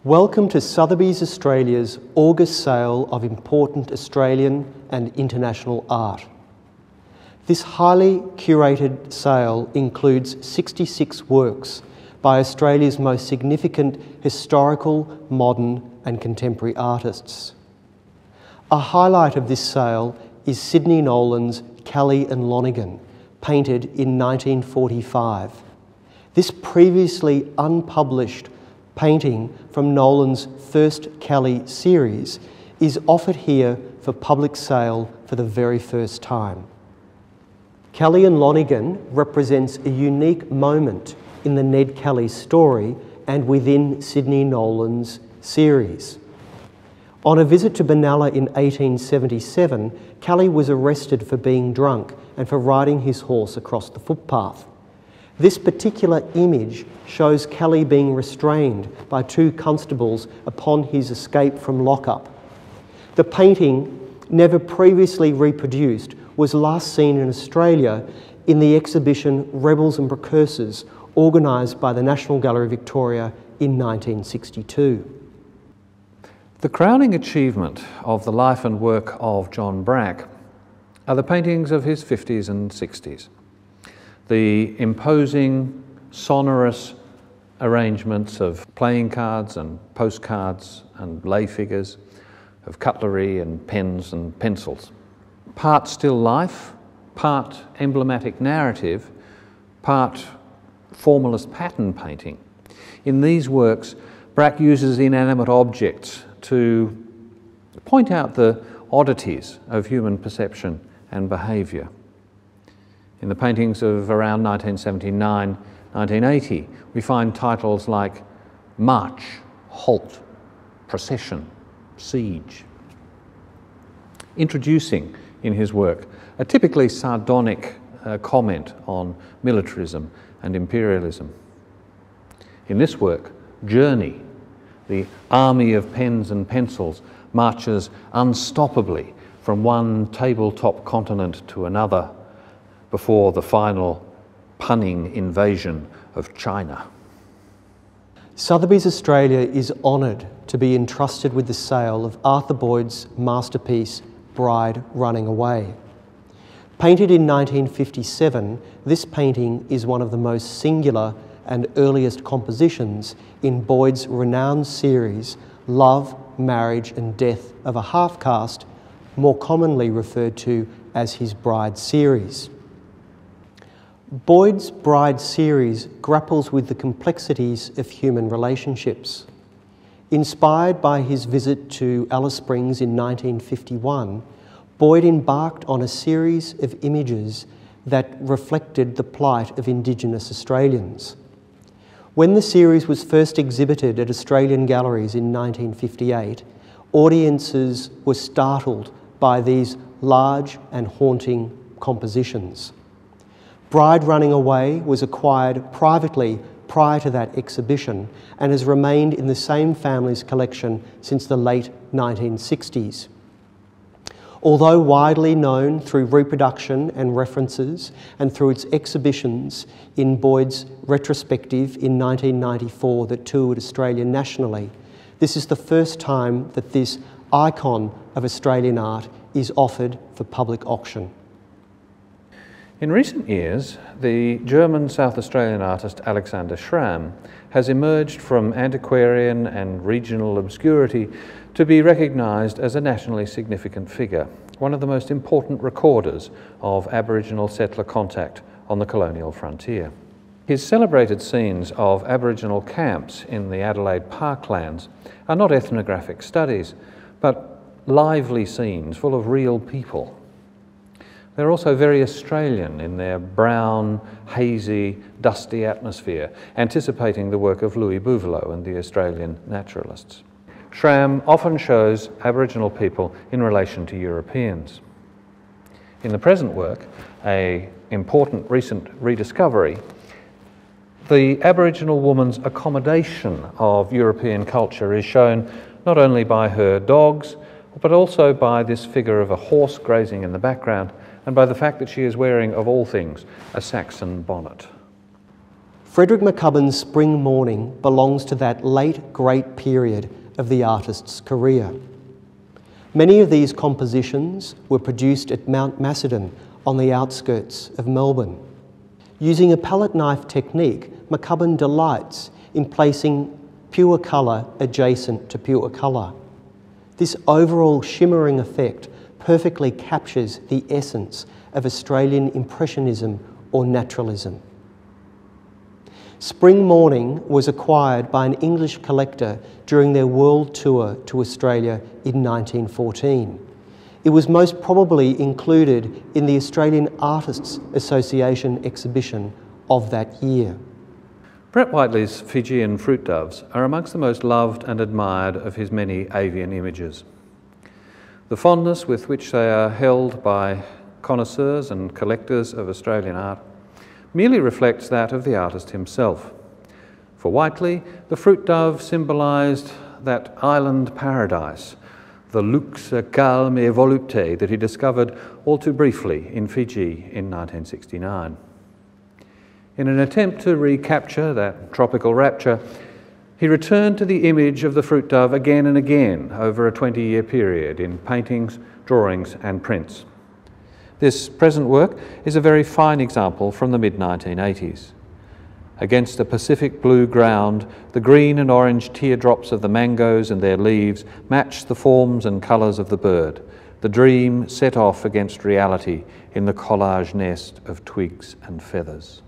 Welcome to Sotheby's Australia's August sale of important Australian and international art. This highly curated sale includes 66 works by Australia's most significant historical, modern and contemporary artists. A highlight of this sale is Sidney Nolan's Kelly and Lonigan, painted in 1945. This previously unpublished painting from Nolan's first Kelly series is offered here for public sale for the very first time. Kelly and Lonigan represents a unique moment in the Ned Kelly story and within Sidney Nolan's series. On a visit to Benalla in 1877, Kelly was arrested for being drunk and for riding his horse across the footpath. This particular image shows Kelly being restrained by two constables upon his escape from lockup. The painting, never previously reproduced, was last seen in Australia in the exhibition Rebels and Precursors, organised by the National Gallery of Victoria in 1962. The crowning achievement of the life and work of John Brack are the paintings of his 50s and 60s. The imposing, sonorous arrangements of playing cards and postcards and lay figures, of cutlery and pens and pencils. Part still life, part emblematic narrative, part formalist pattern painting. In these works, Brack uses inanimate objects to point out the oddities of human perception and behaviour. In the paintings of around 1979, 1980, we find titles like March, Halt, Procession, Siege. Introducing in his work a typically sardonic comment on militarism and imperialism. In this work, Journey, the army of pens and pencils marches unstoppably from one tabletop continent to another before the final punning invasion of China. Sotheby's Australia is honoured to be entrusted with the sale of Arthur Boyd's masterpiece, Bride Running Away. Painted in 1957, this painting is one of the most singular and earliest compositions in Boyd's renowned series, Love, Marriage and Death of a Half-Caste, more commonly referred to as his Bride series. Boyd's Bride series grapples with the complexities of human relationships. Inspired by his visit to Alice Springs in 1951, Boyd embarked on a series of images that reflected the plight of Indigenous Australians. When the series was first exhibited at Australian galleries in 1958, audiences were startled by these large and haunting compositions. Bride Running Away was acquired privately prior to that exhibition and has remained in the same family's collection since the late 1960s. Although widely known through reproduction and references and through its exhibitions in Boyd's retrospective in 1994 that toured Australia nationally, this is the first time that this icon of Australian art is offered for public auction. In recent years, the German South Australian artist Alexander Schramm has emerged from antiquarian and regional obscurity to be recognised as a nationally significant figure, one of the most important recorders of Aboriginal settler contact on the colonial frontier. His celebrated scenes of Aboriginal camps in the Adelaide parklands are not ethnographic studies, but lively scenes full of real people. They're also very Australian in their brown, hazy, dusty atmosphere, anticipating the work of Louis Bouvalot and the Australian naturalists. Schramm often shows Aboriginal people in relation to Europeans. In the present work, an important recent rediscovery, the Aboriginal woman's accommodation of European culture is shown not only by her dogs, but also by this figure of a horse grazing in the background, and by the fact that she is wearing, of all things, a Saxon bonnet. Frederick McCubbin's Spring Morning belongs to that late great period of the artist's career. Many of these compositions were produced at Mount Macedon on the outskirts of Melbourne. Using a palette knife technique, McCubbin delights in placing pure colour adjacent to pure colour. This overall shimmering effect perfectly captures the essence of Australian Impressionism or Naturalism. Spring Morning was acquired by an English collector during their world tour to Australia in 1914. It was most probably included in the Australian Artists Association exhibition of that year. Brett Whiteley's Fijian fruit doves are amongst the most loved and admired of his many avian images. The fondness with which they are held by connoisseurs and collectors of Australian art merely reflects that of the artist himself. For Whiteley, the fruit dove symbolised that island paradise, the luxe calme et volupté that he discovered all too briefly in Fiji in 1969. In an attempt to recapture that tropical rapture, he returned to the image of the fruit dove again and again over a 20-year period in paintings, drawings and prints. This present work is a very fine example from the mid-1980s. Against a Pacific blue ground, the green and orange teardrops of the mangoes and their leaves match the forms and colours of the bird, the dream set off against reality in the collage nest of twigs and feathers.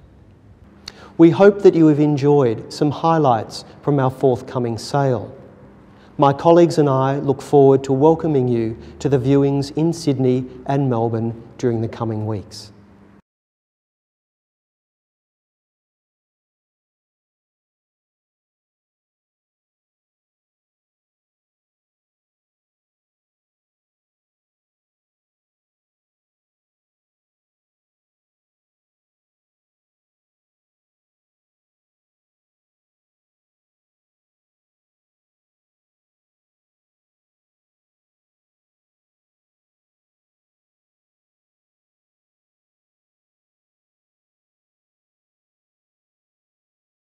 We hope that you have enjoyed some highlights from our forthcoming sale. My colleagues and I look forward to welcoming you to the viewings in Sydney and Melbourne during the coming weeks.